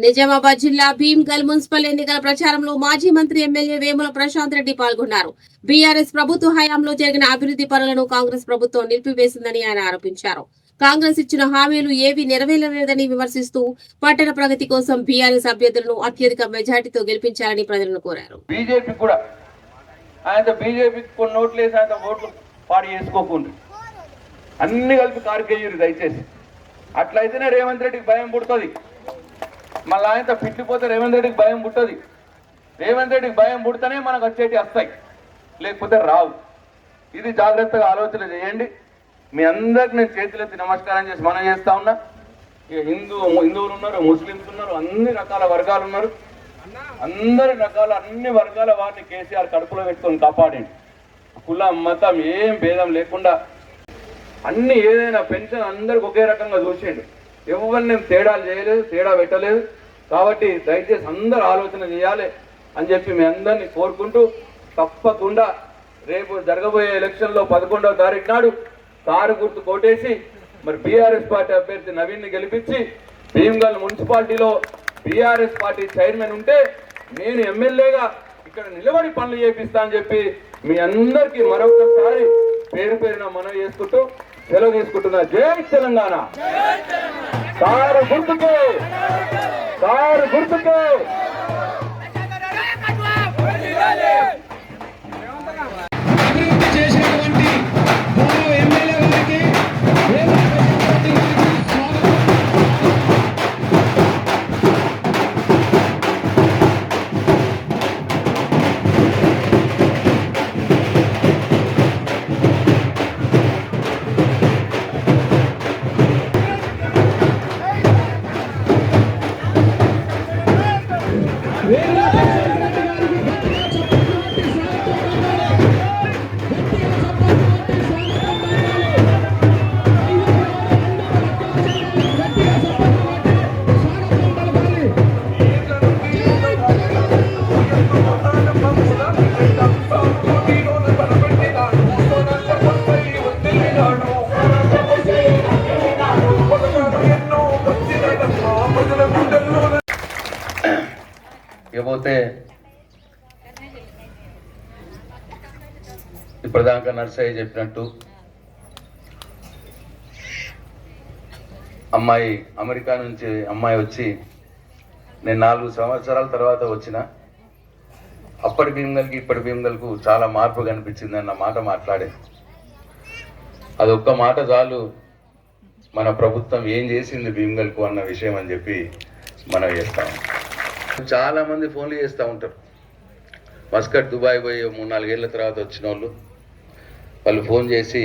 నిజామాబాద్ జిల్లా భీమ్గల్ మున్సిపల్ ఎన్నికల ప్రచారంలో మాజీ మంత్రి ఎమ్మెల్యే వేముల ప్రశాంత్ రెడ్డి పాల్గొన్నారు. బీఆర్ఎస్ ప్రభుత్వ హయాంలో జరిగిన అభివృద్ధి పనులను కాంగ్రెస్ ప్రభుత్వం నిలిపివేసిందని ఆయన ఆరోపించారు. కాంగ్రెస్ ఇచ్చిన హామీలు ఏవీ నెరవేరలేదని విమర్శిస్తూ పట్టణ ప్రగతి కోసం బీఆర్ఎస్ అభ్యర్థులను అత్యధిక మెజార్టీతో గెలిపించాలని ప్రజలను కోరారు. బీజేపీ కూడా ఆయన బీజేపీకి కొన్ని ఓట్లు వేసి ఆయన ఓట్లు పాడు చేసుకోకుండా అన్ని కలిపి కారుకేయ్యూరు దయచేసి. అట్లయితేనే రేవంత్ రెడ్డికి భయం పుడుతుంది. మళ్ళీ ఆయనతో పిట్టిపోతే రేవంత్ రెడ్డికి భయం పుట్టది. రేవంత్ రెడ్డికి భయం పుడితేనే మనకు వచ్చేటి వస్తాయి, లేకపోతే రావు. ఇది జాగ్రత్తగా ఆలోచన చేయండి. మీ అందరికి నేను చేతులెత్తి నమస్కారం చేసి మనం చేస్తా ఉన్నా. ఇక హిందువులు ఉన్నారు, ముస్లింస్ ఉన్నారు, అన్ని రకాల వర్గాలు ఉన్నారు. అన్ని వర్గాల వారిని కేసీఆర్ కడుపులో పెట్టుకొని కాపాడండి. కులం మతం ఏం భేదం లేకుండా అన్ని ఏదైనా పెన్షన్ అందరికి ఒకే రకంగా చూసేయండి. ఎవరిని తేడాలు చేయలేదు, తేడా పెట్టలేదు. కాబట్టి దయచేసి అందరూ ఆలోచన చేయాలి అని చెప్పి మీ అందరినీ కోరుకుంటూ, తప్పకుండా రేపు జరగబోయే ఎలక్షన్లో 11వ తారీఖు నాడు కారు గుర్తు కోటేసి మరి బీఆర్ఎస్ పార్టీ అభ్యర్థి నవీన్ని గెలిపించి భీమ్గల్ మున్సిపాలిటీలో బీఆర్ఎస్ పార్టీ చైర్మన్ ఉంటే నేను ఎమ్మెల్యేగా ఇక్కడ నిలబడి పనులు చేపిస్తా అని చెప్పి మీ అందరికీ మరొకసారి పేరు పేరున మనవి చేసుకుంటూ సెలవు తీసుకుంటున్నా. జై తెలంగాణ. కారు గుర్తుకే, కారు గుర్తుకే. ఇకపోతే ఇప్పటిదాకా నర్సయ్య చెప్పినట్టు అమ్మాయి అమెరికా నుంచి అమ్మాయి వచ్చి నేను 4 సంవత్సరాల తర్వాత వచ్చిన అప్పటి భీమ్గల్కి ఇప్పటి భీమ్గల్కు చాలా మార్పు కనిపించింది అన్న మాట మాట్లాడే. అదొక్క మాట చాలు మన ప్రభుత్వం ఏం చేసింది భీమ్గల్కు అన్న విషయం అని చెప్పి మనం చేస్తాం. చాలా మంది ఫోన్లు చేస్తూ ఉంటారు. మస్కట్ దుబాయ్ పోయి 3-4 ఏళ్ళ తర్వాత వచ్చిన వాళ్ళు ఫోన్ చేసి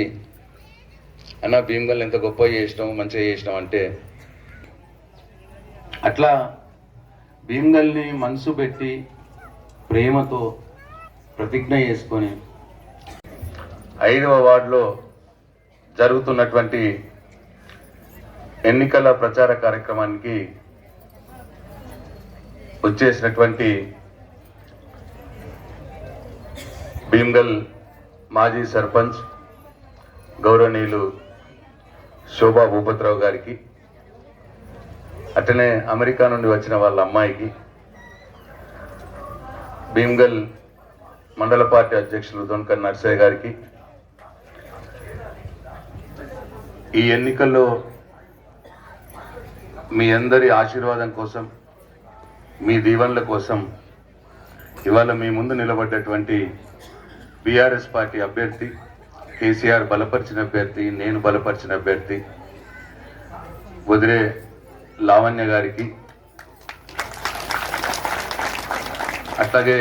అన్న భీమ్గల్ ఎంత గొప్ప చేసినాం, మంచిగా చేసినాం అంటే, అట్లా భీమ్గల్ని మనసు పెట్టి ప్రేమతో ప్రతిజ్ఞ చేసుకొని 5వ వార్డులో జరుగుతున్నటువంటి ఎన్నికల ప్రచార కార్యక్రమానికి వచ్చేసినటువంటి భీమ్గల్ మాజీ సర్పంచ్ గౌరవనీయులు శోభా భూపతిరావు గారికి, అట్లనే అమెరికా నుండి వచ్చిన వాళ్ళ అమ్మాయికి, భీమ్గల్ మండల పార్టీ అధ్యక్షులు దొన్కర్ నర్సయ్య గారికి, ఈ ఎన్నికల్లో మీ అందరి ఆశీర్వాదం కోసం, మీ దీవెనల కోసం ఇవాళ మీ ముందు నిలబడ్డటువంటి బీఆర్ఎస్ పార్టీ అభ్యర్థి, కేసీఆర్ బలపరిచిన అభ్యర్థి, నేను బలపరిచిన అభ్యర్థి వదిలే లావణ్య గారికి, అట్లాగే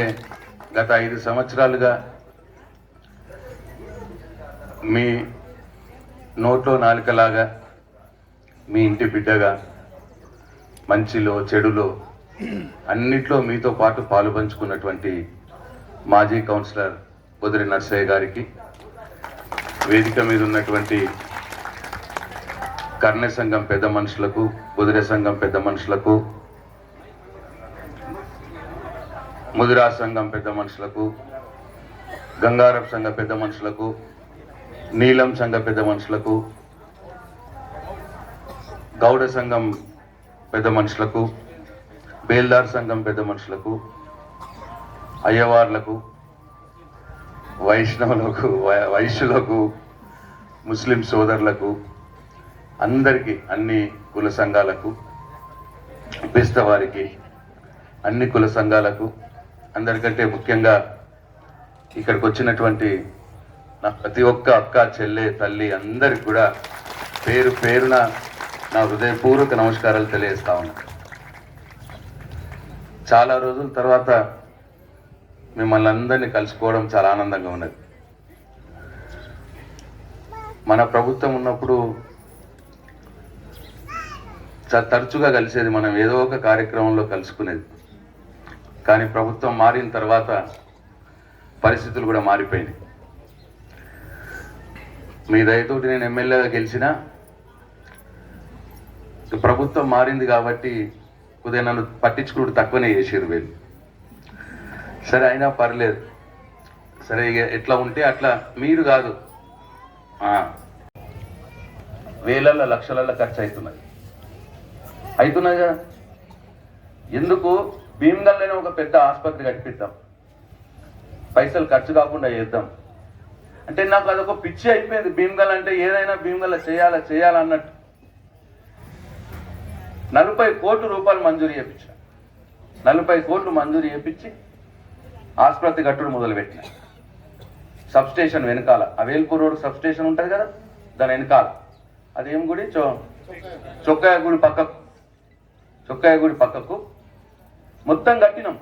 గత 5 సంవత్సరాలుగా మీ నోట్లో నాలుకలాగా మీ ఇంటి బిడ్డగా మంచిలో చెడులో అన్నిట్లో మీతో పాటు పాలు పంచుకున్నటువంటి మాజీ కౌన్సిలర్ వదిలి నర్సయ్య గారికి, వేదిక మీద ఉన్నటువంటి కర్ణ సంఘం పెద్ద మనుషులకు, బుదిర సంఘం పెద్ద మనుషులకు, ముదిరా సంఘం పెద్ద మనుషులకు, గంగారప్ సంఘ పెద్ద మనుషులకు, నీలం సంఘ పెద్ద మనుషులకు, గౌడ సంఘం పెద్ద మనుషులకు, బేల్దార్ సంఘం పెద్ద మనుషులకు, అయ్యవార్లకు, వైష్ణవులకు, వైశ్యులకు, ముస్లిం సోదరులకు, అందరికీ, అన్ని కుల సంఘాలకు, బెస్తవారికి, అన్ని కుల సంఘాలకు, అందరికంటే ముఖ్యంగా ఇక్కడికి వచ్చినటువంటి నా ప్రతి ఒక్క అక్క, చెల్లె, తల్లి అందరికి కూడా పేరు పేరున నా హృదయపూర్వక నమస్కారాలు తెలియజేస్తా ఉన్నా. చాలా రోజుల తర్వాత మిమ్మల్ని అందరినీ కలుసుకోవడం చాలా ఆనందంగా ఉన్నది. మన ప్రభుత్వం ఉన్నప్పుడు తరచుగా కలిసేది, మనం ఏదో ఒక కార్యక్రమంలో కలుసుకునేది. కానీ ప్రభుత్వం మారిన తర్వాత పరిస్థితులు కూడా మారిపోయినాయి. మీ దయతోటి నేను ఎమ్మెల్యేగా గెలిచినా ప్రభుత్వం మారింది కాబట్టి కొద్దిగా నన్ను పట్టించుకుంటూ తక్కువనే చేసారు వీళ్ళు. సరే, అయినా పర్లేదు, సరే ఇక ఎట్లా ఉంటే అట్లా. మీరు కాదు, వేలల్లో లక్షలల్లో ఖర్చు అవుతున్నాయి కదా. ఎందుకు భీమగల్లోనే ఒక పెద్ద ఆసుపత్రి కట్టిద్దాం, పైసలు ఖర్చు కాకుండా చేద్దాం అంటే నాకు అదొక పిచ్చి అయిపోయింది. భీమగల్ అంటే ఏదైనా భీమగల్ చేయాలన్నట్టు 40 కోట్ల రూపాయలు మంజూరు చేయించిన, 40 కోట్లు మంజూరు చేయించి ఆసుపత్రి కట్టుడు మొదలుపెట్టిన. సబ్స్టేషన్ వెనకాల, ఆ వేల్పూర్ రోడ్ సబ్స్టేషన్ ఉంటుంది కదా, దాని వెనకాల అదేం గుడి, చొక్కాయ గుడి పక్కకు మొత్తం కట్టినాం.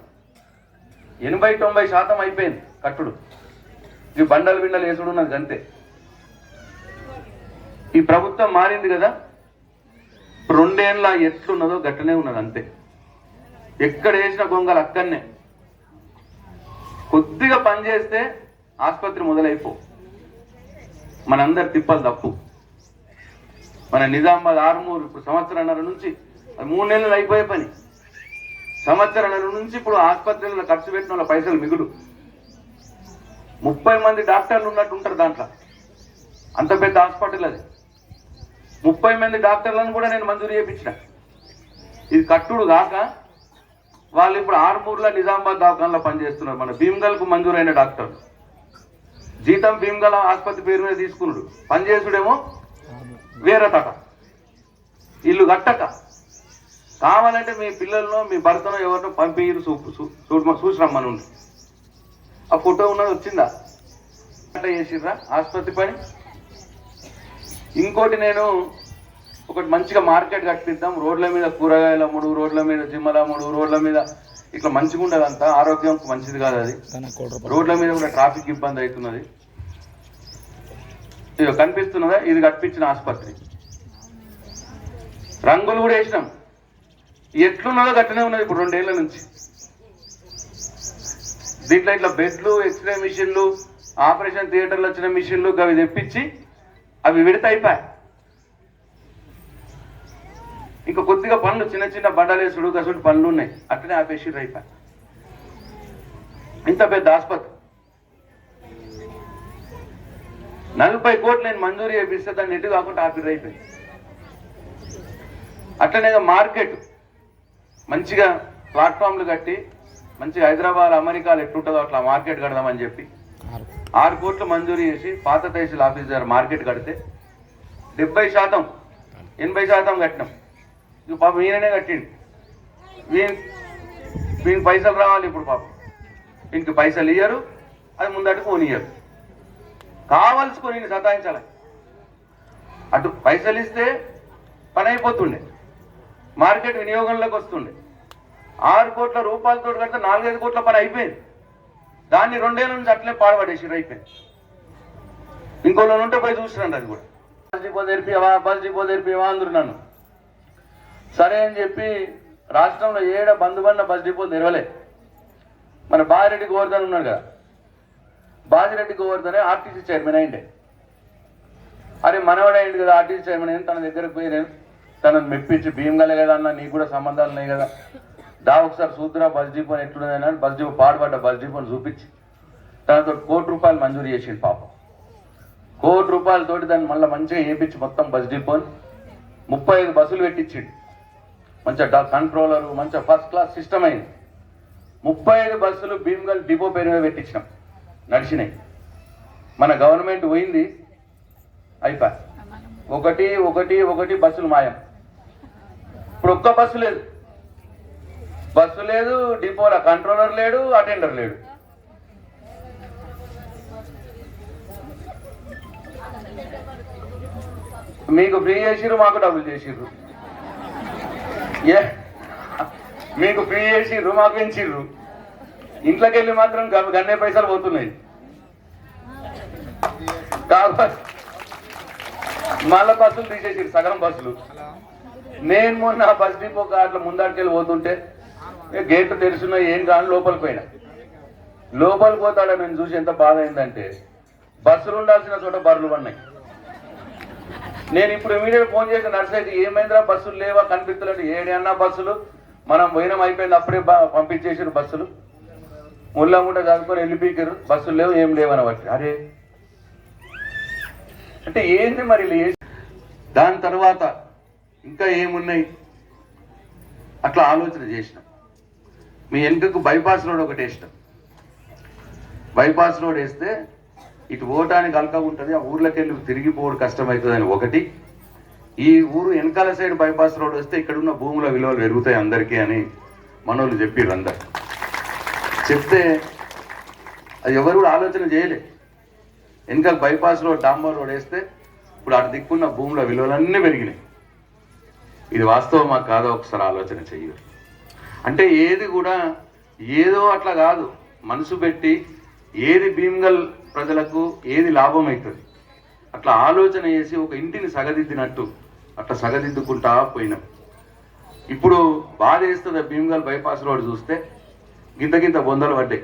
80-90% అయిపోయింది కట్టుడు. ఈ బండలు వేసుడు ఉన్నది అంతే. ఈ ప్రభుత్వం మారింది కదా, 2 ఏళ్ళ ఎట్లున్నదో గట్టనే ఉన్నది అంతే. ఎక్కడ వేసిన గొంగలు అక్కడనే. కొద్దిగా పని చేస్తే ఆసుపత్రి మొదలైపో. మనందరి తిప్పలు తప్పు. మన నిజామాబాద్, ఆర్మూరు ఇప్పుడు సంవత్సరంన్నర నుంచి, 3 నెలలు అయిపోయే పని. సంవత్సరంన్నర నుంచి ఇప్పుడు ఆసుపత్రులలో ఖర్చు పెట్టిన వాళ్ళ పైసలు మిగులు. 30 మంది డాక్టర్లు ఉన్నట్టు ఉంటారు దాంట్లో. అంత పెద్ద హాస్పిటల్ అది. 30 మంది డాక్టర్లను కూడా నేను మంజూరు చేయించిన. ఇది కట్టుడు కాక వాళ్ళు ఇప్పుడు ఆర్మూర్లో నిజామాబాద్ దవాఖానలో పనిచేస్తున్నారు. మన భీమగల్కు మంజూరైన డాక్టర్లు జీతం భీమగల్ ఆసుపత్రి పేరు మీద తీసుకున్నాడు, పనిచేసుడేమో వేరే తట. ఇల్లు కట్టక కావాలంటే మీ పిల్లలను, మీ భర్తను ఎవరినో పంపిరు చూసిరమ్మని ఉంది. ఆ ఫోటో ఉన్నది వచ్చిందా? చేసిర్రా ఆసుపత్రి పని. ఇంకోటి, నేను ఒకటి మంచిగా మార్కెట్ కట్టిద్దాం, రోడ్ల మీద కూరగాయల అమ్ముడు, రోడ్ల మీద జిమ్మల అమ్ముడు, రోడ్ల మీద ఇట్లా మంచిగా ఉండదు. అంతా ఆరోగ్యం మంచిది కాదు అది. రోడ్ల మీద కూడా ట్రాఫిక్ ఇబ్బంది అవుతున్నది. ఇది కనిపిస్తున్నదా? ఇది కట్టించిన ఆసుపత్రి. రంగులు కూడా వేసినాం. ఎట్లున్నదో గట్టనే ఉన్నది ఇప్పుడు 2 ఏళ్ల నుంచి. దీంట్లో ఇట్లా బెడ్లు, ఎక్స్రే మిషన్లు, ఆపరేషన్ థియేటర్లు వచ్చిన మిషన్లు అవి తెప్పించి అవి విడత అయిపోయాయి. ఇంకా కొద్దిగా పనులు, చిన్న చిన్న బండలేసుడు గసుడు పనులు ఉన్నాయి, అట్లనే ఆపేసి అయిపోయాయి. ఇంత పెద్ద ఆసుపత్రి 40 కోట్లు నేను మంజూరు చేపిస్తే దాన్ని ఎటు కాకుండా అయిపోయింది. అట్లనే మార్కెట్ మంచిగా ప్లాట్ఫామ్లు కట్టి మంచిగా హైదరాబాద్, అమెరికాలో ఎట్లుంటుందో అట్లా మార్కెట్ కడదామని చెప్పి 6 కోట్లు మంజూరు చేసి పాత తహసీల్ ఆఫీస్ దగ్గర మార్కెట్ కడితే 70%, 80% కట్టినాం. ఇక పాపం ఈయననే కట్టిండు. వీనికి పైసలు రావాలి ఇప్పుడు. పాపం వీనికి పైసలు ఇయ్యరు, అది ముందటి పోనీయరు. కావలసుకొని సతాయించాలి. అటు పైసలు ఇస్తే పని అయిపోతుండే, మార్కెట్ వినియోగంలోకి వస్తుండే. 6 కోట్ల రూపాయలతో కడితే 4-5 కోట్ల పని అయిపోయింది. దాన్ని 2 ఏళ్ళ నుంచి అట్లే పాడుపడేసి అయిపోయింది. ఇంకోళ్ళు ఉంటే పోయి చూస్తున్నాను. అది కూడా బస్ డిపో తెరిపివా అందరు నన్ను. సరే అని చెప్పి రాష్ట్రంలో ఏడ బంధుబన్న బస్ డిపో తెరవలే. మన బాజిరెడ్డి గోవర్ధన్ ఉన్నాడు కదా, బాజిరెడ్డి గోవర్ధనే ఆర్టీసీ చైర్మన్ అయిండే. అరే మనవాడైంది కదా ఆర్టీసీ చైర్మన్ అయింది. తన దగ్గరకు పోయి నేను తనను మెప్పించి, భీమగలే కదా అన్న, నీకు కూడా సంబంధాలు ఉన్నాయి కదా, దా ఒకసారి చూద్దురా బస్ డిపో ఎట్లున్నదని. బస్ డిపో పాడుపడ్డ బస్ డిపోని చూపించి తనతో 1 కోటి రూపాయలు మంజూరు చేసిండు. పాపం 1 కోటి రూపాయలతోటి దాన్ని మళ్ళీ మంచిగా వేయించి మొత్తం బస్ డిపోని 35 బస్సులు పెట్టించిండు. మంచిగా కంట్రోలరు మంచిగా ఫస్ట్ క్లాస్ సిస్టమ్ అయింది. 35 బస్సులు భీమ్గల్ డిపో పేరు మీద పెట్టించినాం, నడిచినాయి. మన గవర్నమెంట్ పోయింది, అయిపోయి ఒకటి బస్సులు మాయం. ఇప్పుడు ఒక్క బస్సు లేదు, డిపోలో కంట్రోలర్ లేడు, అటెండర్ లేడు. మీకు ఫ్రీ చేసిర్రు, మాకు డబ్బులు చేసిర్రు. మీకు ఫ్రీ చేసిర్రు, మాకు పెంచిర్రు. ఇంట్లోకి వెళ్ళి మాత్రం గన్నే పైసలు పోతున్నాయి. కాబట్టి మళ్ళా బస్సులు తీసేసిర్రు, సగం బస్సులు. నేను మొన్న బస్ డిపో అట్లా ముందడికెళ్ళి పోతుంటే గేట్లు తెరుచున్నాయి, ఏం కాని లోపలికి పోయినా. లోపలికి పోతాడా నేను చూసి ఎంత బాధ అయిందంటే బస్సులు ఉండాల్సిన చోట బర్రెలు పడినాయి. నేను ఇప్పుడు ఇమీడియట్ ఫోన్ చేసి నర్సైతే ఏమైందిరా బస్సులు లేవా కనిపిస్తలేదు. ఏడన్నా బస్సులు మనం పోయినాం అయిపోయింది, అప్పుడే పంపించేసారు బస్సులు. ముళ్ళముంట చదువుకొని వెళ్ళిపోయారు, బస్సులు లేవు ఏం లేవని బట్టి. అరే అంటే ఏంది మరి. దాని తర్వాత ఇంకా ఏమున్నాయి అట్లా ఆలోచన చేసినాం. మీ వెనుకకు బైపాస్ రోడ్ ఒకటి వేసినాం. బైపాస్ రోడ్ వేస్తే ఇటు పోవటానికి అల్కా ఉంటుంది, ఆ ఊర్లోకి వెళ్ళి తిరిగిపోవడం కష్టమవుతుందని ఒకటి. ఈ ఊరు వెనకాల సైడ్ బైపాస్ రోడ్ వస్తే ఇక్కడున్న భూముల విలువలు పెరుగుతాయి అందరికీ అని మనోళ్ళు చెప్పారు. అందరు చెప్తే అది ఎవరు కూడా ఆలోచన చేయలే. వెనకాల బైపాస్ రోడ్ డాంబర్ రోడ్ వేస్తే ఇప్పుడు అటు దిక్కున్న భూముల విలువలన్నీ పెరిగినాయి. ఇది వాస్తవమా కాదో ఒకసారి ఆలోచన చెయ్యరు. అంటే ఏది కూడా ఏదో అట్లా కాదు, మనసు పెట్టి ఏది భీమ్గల్ ప్రజలకు ఏది లాభం అవుతుంది అట్లా ఆలోచన చేసి ఒక ఇంటిని సగదిద్దినట్టు అట్లా సగదిద్దుకుంటా పోయినాం. ఇప్పుడు బాధ వేస్తుంది భీమ్గల్ బైపాస్ రోడ్ చూస్తే గింత బొందలు పడ్డాయి.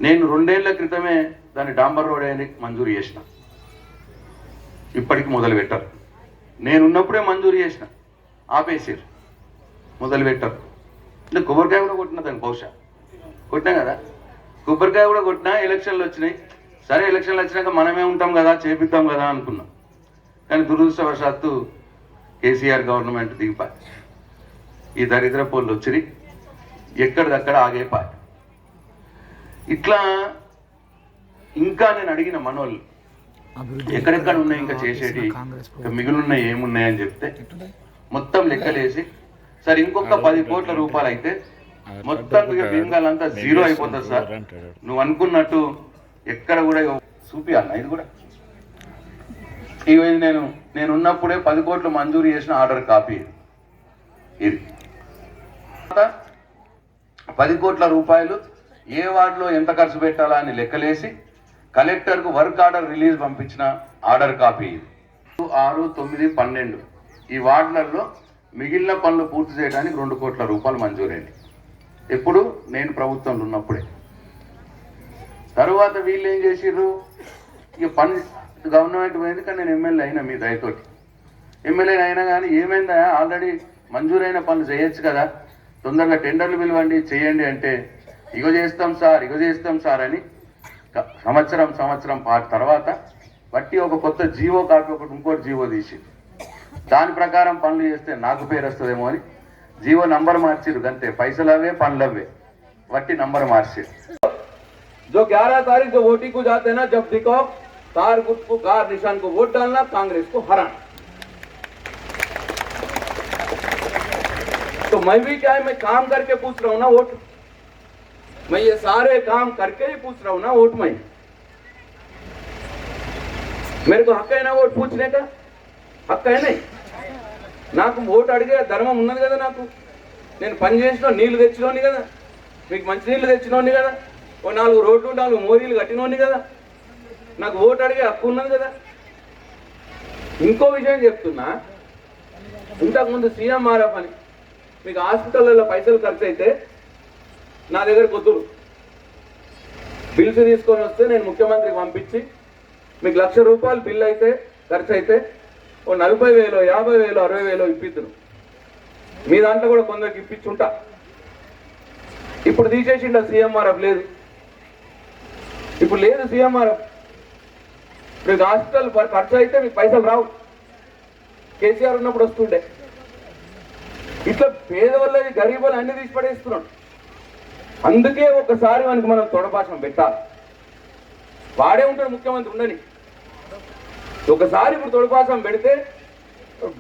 నేను 2 ఏళ్ల క్రితమే దాన్ని డాంబర్ రోడ్ అని మంజూరు చేసిన. ఇప్పటికి మొదలు పెట్టారు. నేనున్నప్పుడే మంజూరు చేసిన, ఆపేసారు, మొదలు పెట్టారు. అంటే కొబ్బరికాయ కూడా కొట్టిన దాన్ని, బహుశా కొట్టినా కదా, కొబ్బరికాయ కూడా కొట్టినా. ఎలక్షన్లు వచ్చినాయి, సరే ఎలక్షన్లు వచ్చినాక మనమే ఉంటాం కదా చేపిద్దాం కదా అనుకున్నాం. కానీ దురదృష్టవశాత్తు కేసీఆర్ గవర్నమెంట్ దిగిపోయి ఈ దరిద్ర పోళ్ళు వచ్చి ఎక్కడిదక్కడ ఆగైపోయి. ఇట్లా ఇంకా నేను అడిగిన మనోళ్ళు ఎక్కడెక్కడ ఉన్నాయి ఇంకా చేసేటి, మిగులున్నాయి ఏమున్నాయని చెప్తే మొత్తం లెక్కలేసి సార్ ఇంకొక 10 కోట్ల రూపాయలు అయితే మొత్తం భీమ్గల్ అంతా జీరో అయిపోతుంది సార్, నువ్వు అనుకున్నట్టు ఎక్కడ కూడా చూపి అన్న. ఇది కూడా ఇది నేను ఉన్నప్పుడే 10 కోట్లు మంజూరు చేసిన ఆర్డర్ కాపీ. ఇది 10 కోట్ల రూపాయలు ఏ వార్డులో ఎంత ఖర్చు పెట్టాలా అని లెక్కలేసి కలెక్టర్కు వర్క్ ఆర్డర్ రిలీజ్ పంపించిన ఆర్డర్ కాపీ. 6, 9, 12 ఈ వార్డులలో మిగిలిన పనులు పూర్తి చేయడానికి 2 కోట్ల రూపాయలు మంజూరైంది. ఎప్పుడు నేను ప్రభుత్వంలో ఉన్నప్పుడే. తరువాత వీళ్ళు ఏం చేసిర్రు, ఇక పని గవర్నమెంట్ పోయింది. కానీ నేను ఎమ్మెల్యే అయినా మీ దయతోటి ఎమ్మెల్యే అయినా కానీ ఏమైందా, ఆల్రెడీ మంజూరైన పనులు చేయొచ్చు కదా, తొందరగా టెండర్లు పిలవండి చేయండి అంటే ఇగో చేస్తాం సార్ అని సంవత్సరం తర్వాత బట్టి ఒక కొత్త జీవో కాపీ ఒకటి ఇంకోటి జీవో తీసి దాని ప్రకారం పనులు చేస్తే నాకు పేరు వస్తుందేమో అని జీవో నంబర్ మార్చిరు. అంతే, పైసలు అవే పనులు అవే, బట్టి నంబర్ మార్చిరు. जो 11 तारीख जो वोटिंग को जाते हैं ना, जब देखो कार गुट को कार निशान को वोट डालना, कांग्रेस को हराना. तो मैं भी क्या है, मैं काम करके पूछ रहा हूं ना वोट, मैं ये सारे काम करके ही पूछ रहा हूं ना वोट. मैं मेरे को हक है ना वोट पूछने का, हक है नहीं. నాకు ఓటు అడిగే ధర్మం ఉన్నది కదా. నేను పని చేసిన నీళ్లు తెచ్చినోని కదా, మీకు మంచి నీళ్లు తెచ్చినోని కదా, ఓ 4 రోడ్లు 4 మోరీలు కట్టినోని కదా, నాకు ఓటు అడిగే హక్కు ఉన్నది కదా. ఇంకో విషయం చెప్తున్నా, ఇంతకుముందు సీఎంఆర్ఎఫ్ అని మీకు హాస్పిటల్లో పైసలు ఖర్చు అయితే నా దగ్గర కొద్దురు బిల్స్ తీసుకొని వస్తే నేను ముఖ్యమంత్రికి పంపించి మీకు ₹1,00,000 బిల్ అయితే ఖర్చు అయితే ఓ 40,000, 50,000, 60,000 ఇప్పిద్దును. మీ దాంట్లో కూడా కొందరికి ఇప్పించుంటా. ఇప్పుడు తీసేసిండ సీఎంఆర్ఎఫ్ లేదు, ఇప్పుడు లేదు సీఎంఆర్ఎఫ్. మీకు హాస్పిటల్ ఖర్చు అయితే మీకు పైసలు రావు. కేసీఆర్ ఉన్నప్పుడు వస్తుండే. ఇట్లా పేదవాళ్ళవి గరీబులు అన్ని తీసి పడేస్తున్నాడు. అందుకే ఒకసారి మనకి మనం తొడపాశం పెట్టాలి. వాడే ఉంటాడు ముఖ్యమంత్రి ఉండని. ఒకసారి ఇప్పుడు తొడపాశం పెడితే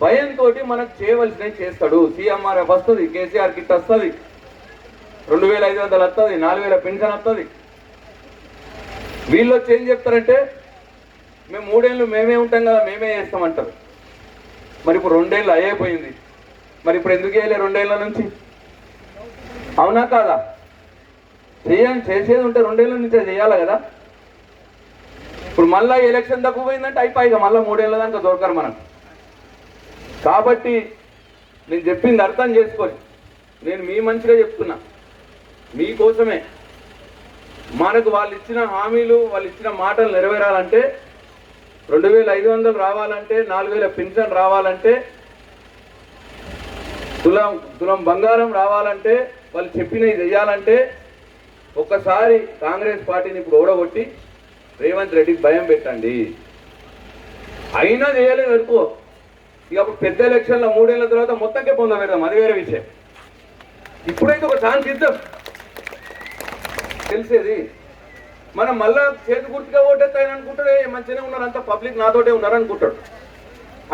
భయంతో మనకు చేయవలసినవి చేస్తాడు. సీఎంఆర్ఎఫ్ వస్తుంది, కేసీఆర్ కిట్ వస్తుంది, 2500 వస్తుంది, 4000 పెన్షన్ వస్తుంది. వీళ్ళు వచ్చి ఏం చెప్తారంటే మేము 3 ఏళ్ళు మేమే ఉంటాం కదా, మేమే చేస్తామంటారు. మరి ఇప్పుడు 2 ఏళ్ళు అయిపోయింది. మరి ఇప్పుడు ఎందుకు వేయలే 2 ఏళ్ళ నుంచి? అవునా కాదా? చేసేది ఉంటే 2 ఏళ్ళ నుంచే చేయాలి కదా. ఇప్పుడు మళ్ళీ ఎలక్షన్ తక్కువ పోయిందంటే అయిపోయిగా మళ్ళీ 3 ఏళ్ళ దాకా దొరకరు మనకు. కాబట్టి నేను చెప్పింది అర్థం చేసుకోండి. నేను మీ మంచిగా చెప్తున్నా, మీకోసమే. మనకు వాళ్ళు ఇచ్చిన హామీలు, వాళ్ళు ఇచ్చిన మాటలు నెరవేరాలంటే 2500 రావాలంటే, 4000 పెన్షన్ రావాలంటే, తులం బంగారం రావాలంటే, వాళ్ళు చెప్పినవి చెయ్యాలంటే ఒక్కసారి కాంగ్రెస్ పార్టీని ఇప్పుడు ఓడగొట్టి రేవంత్ రెడ్డికి భయం పెట్టండి. అయినా చేయలేదు అనుకో, ఇక అప్పుడు పెద్ద ఎలక్షన్లో 3 ఏళ్ళ తర్వాత మొత్తంకే పొంద పెడదాం, అది వేరే విషయం. ఇప్పుడైతే ఒక ఛాన్స్ ఇద్దాం. తెలిసేది మనం మళ్ళా చేతి గుర్తుగా ఓటేస్తాయని అనుకుంటాడు. మంచిగానే ఉన్నారు, అంతా పబ్లిక్ నాతోటే ఉన్నారు అనుకుంటాడు.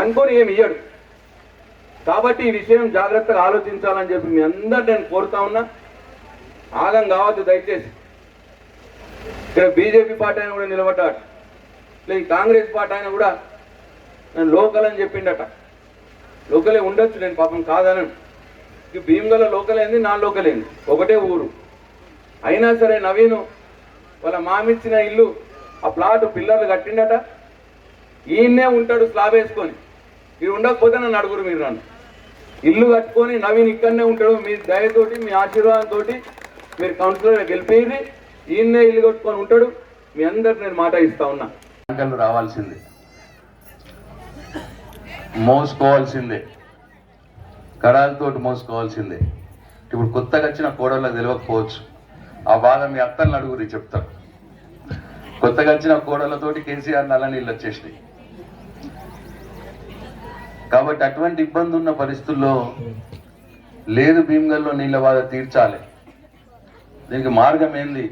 అనుకొని ఏమి ఇయ్యడు. కాబట్టి ఈ విషయం జాగ్రత్తగా ఆలోచించాలని చెప్పి మీ అందరు నేను కోరుతా ఉన్నా. ఆగం కావద్దు దయచేసి. ఇక్కడ బీజేపీ పార్టీ ఆయన కూడా నిలబడ్డాడు, ఈ కాంగ్రెస్ పార్టీ ఆయన కూడా నేను లోకల్ అని చెప్పిండట. లోకలే ఉండొచ్చు, నేను పాపం కాదనను. ఇక భీమగల లోకల్ ఏంది, నా లోకల్ ఏంది, ఒకటే ఊరు. అయినా సరే నవీను వాళ్ళ మామిచ్చిన ఇల్లు, ఆ ప్లాట్ పిల్లర్లు కట్టిండట. ఈయన్నే ఉంటాడు స్లాబ్ వేసుకొని. మీరు ఉండకపోతే నన్ను అడుగురు. మీరు నన్ను ఇల్లు కట్టుకొని నవీన్ ఇక్కడనే ఉంటాడు. మీ దయతోటి, మీ ఆశీర్వాదంతో మీరు కౌన్సిలర్ గెలిపేది, ఈయన్నే ఇల్లు కట్టుకొని ఉంటాడు. మీ అందరికి నేను మాట ఇస్తా ఉన్నా. రావాల్సిందే, మోసుకోవాల్సిందే, కడాలతోటి మోసుకోవాల్సిందే. ఇప్పుడు కొత్తగా వచ్చిన కోడళ్ళకి తెలియకపోవచ్చు, ఆ బాధ మీ అత్తలను అడుగురి చెప్తారు. కొత్తగా వచ్చిన కోడళ్ళతోటి కేసీఆర్ నల్ల నీళ్ళు వచ్చేసినాయి. కాబట్టి అటువంటి ఇబ్బంది ఉన్న పరిస్థితుల్లో లేదు భీమగల్లో నీళ్ళ బాధ తీర్చాలి. దీనికి మార్గం ఏంది,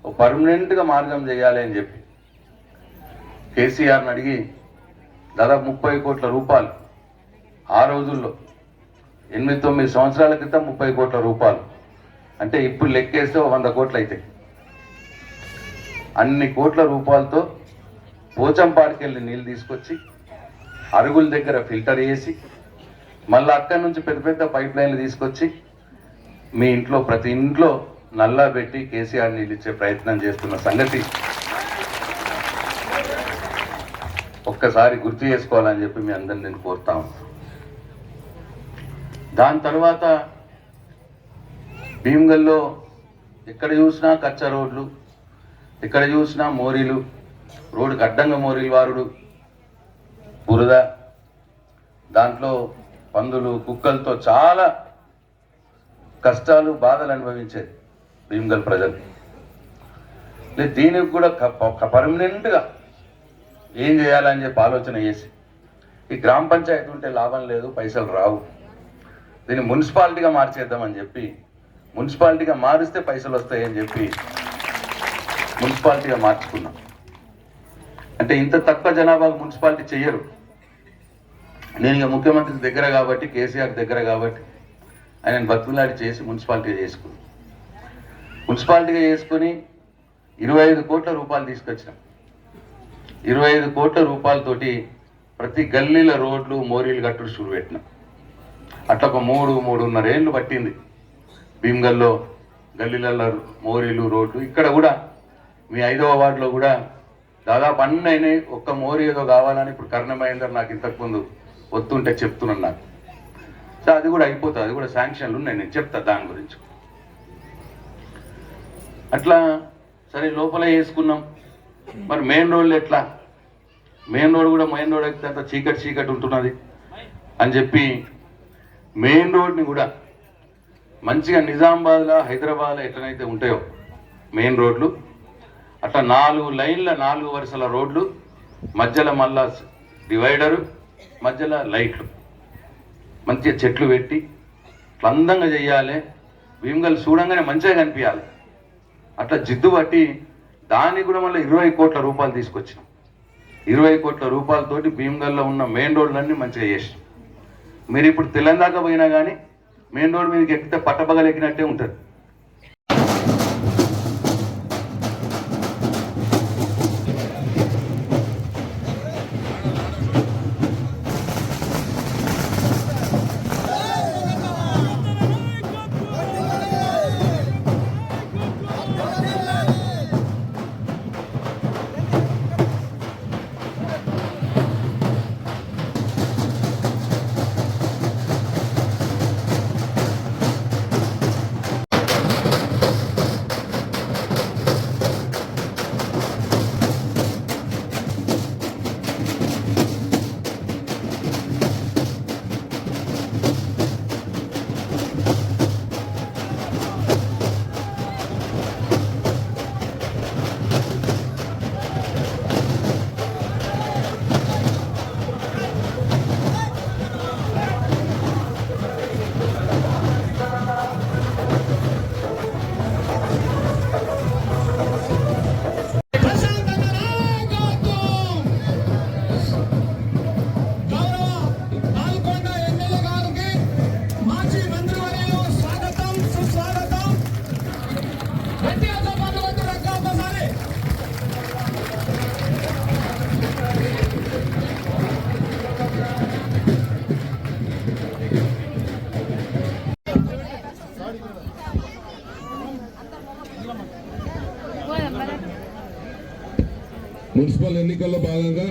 ఓ పర్మనెంట్గా మార్గం చేయాలి అని చెప్పి కేసీఆర్ని అడిగి దాదాపు 30 కోట్ల రూపాయలు ఆ రోజుల్లో 8-9 సంవత్సరాల క్రితం 30 కోట్ల రూపాయలు అంటే ఇప్పుడు లెక్కేస్తే 100 కోట్లు అవుతాయి. అన్ని కోట్ల రూపాయలతో పోచంపాడికి వెళ్ళి నీళ్ళు తీసుకొచ్చి అరుగుల దగ్గర ఫిల్టర్ చేసి మళ్ళీ అక్కడి నుంచి పెద్ద పెద్ద పైప్ లైన్లు తీసుకొచ్చి మీ ఇంట్లో ప్రతి ఇంట్లో నల్లా పెట్టి కేసీఆర్ నీళ్ళు ఇచ్చే ప్రయత్నం చేస్తున్న సంగతి ఒక్కసారి గుర్తు చేసుకోవాలని చెప్పి మీ అందరిని నేను కోరుతాను. దాని తర్వాత భీమగల్లో ఎక్కడ చూసినా కచ్చా రోడ్లు, ఎక్కడ చూసినా మోరీలు, రోడ్డుకి అడ్డంగా మోరీలు వారుడు, బురద, దాంట్లో పందులు కుక్కలతో చాలా కష్టాలు బాధలు అనుభవించేది భీమగల్ ప్రజలు. దీనికి కూడా పర్మనెంట్గా ఏం చేయాలని చెప్పి ఆలోచన చేసి, ఈ గ్రామ పంచాయతీ ఉంటే లాభం లేదు, పైసలు రావు, దీన్ని మున్సిపాలిటీగా మార్చేద్దామని చెప్పి, మున్సిపాలిటీగా మారిస్తే పైసలు వస్తాయని చెప్పి మున్సిపాలిటీగా మార్చుకున్నాం. అంటే ఇంత తక్కువ జనాభాకు మున్సిపాలిటీ చెయ్యరు. నేను ఇక ముఖ్యమంత్రి దగ్గర కాబట్టి, కేసీఆర్ దగ్గర కాబట్టి ఆయన బతుకులాడి చేసి మున్సిపాలిటీగా చేసుకున్నాం. మున్సిపాలిటీగా చేసుకొని 25 కోట్ల రూపాయలు తీసుకొచ్చినాం. 25 కోట్ల రూపాయలతోటి ప్రతి గల్లీల రోడ్లు మోరీలు కట్టుడు షురు పెట్టినాం. అట్లా ఒక 3-3.5 ఏళ్ళు పట్టింది భీమగల్లో గల్లీలలో మోరీలు రోడ్లు. ఇక్కడ కూడా మీ 5వ వార్డులో కూడా దాదాపు అన్నీ అయినాయి. ఒక్క మోరీ ఏదో కావాలని ఇప్పుడు కర్ణమహేందర్ నాకు ఇంతకుముందు వస్తుంటే చెప్తున్నాను నాకు. సో అది కూడా అయిపోతుంది, అది కూడా శాంక్షన్లు ఉన్నాయి, నేను చెప్తా దాని గురించి. అట్లా సరే లోపల వేసుకున్నాం. మరి మెయిన్ రోడ్లు ఎట్లా, మెయిన్ రోడ్ కూడా మెయిన్ రోడ్ అయితే అంత చీకటి ఉంటున్నది అని చెప్పి మెయిన్ రోడ్ని కూడా మంచిగా నిజామాబాద్లో హైదరాబాద్లో ఎట్లనైతే ఉంటాయో మెయిన్ రోడ్లు అట్లా 4 లైన్ల 4 వరుసల రోడ్లు, మధ్యలో మళ్ళా డివైడరు, మధ్యలో లైట్లు, మంచిగా చెట్లు పెట్టి అట్లా అందంగా చెయ్యాలి, భీమ్గల్ చూడంగానే మంచిగా కనిపించాలి. అట్లా జిద్దు పట్టి దానికి కూడా మళ్ళీ 20 కోట్ల రూపాయలు తీసుకొచ్చినాం. 20 కోట్ల రూపాయలతోటి భీమ్గల్లో ఉన్న మెయిన్ రోడ్లన్నీ మంచిగా చేసినాం. మీరు ఇప్పుడు తెలంగాణ పోయినా కానీ మెయిన్ రోడ్ మీదకి ఎక్కితే పట్టపగలు ఎక్కినట్టే ఉంటుంది. మున్సిపల్ ఎన్నికల్లో భాగంగా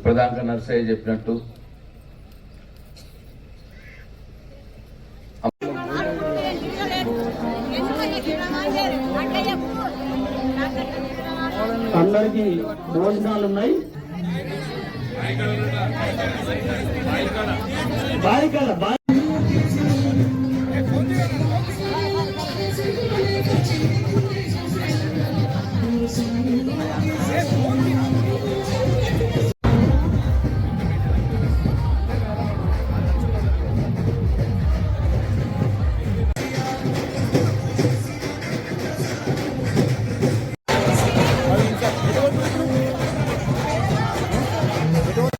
ప్రధానంగా నర్సయ్య చెప్పినట్టు అందరికి భోజనాలు ఉన్నాయి. బాయికాడ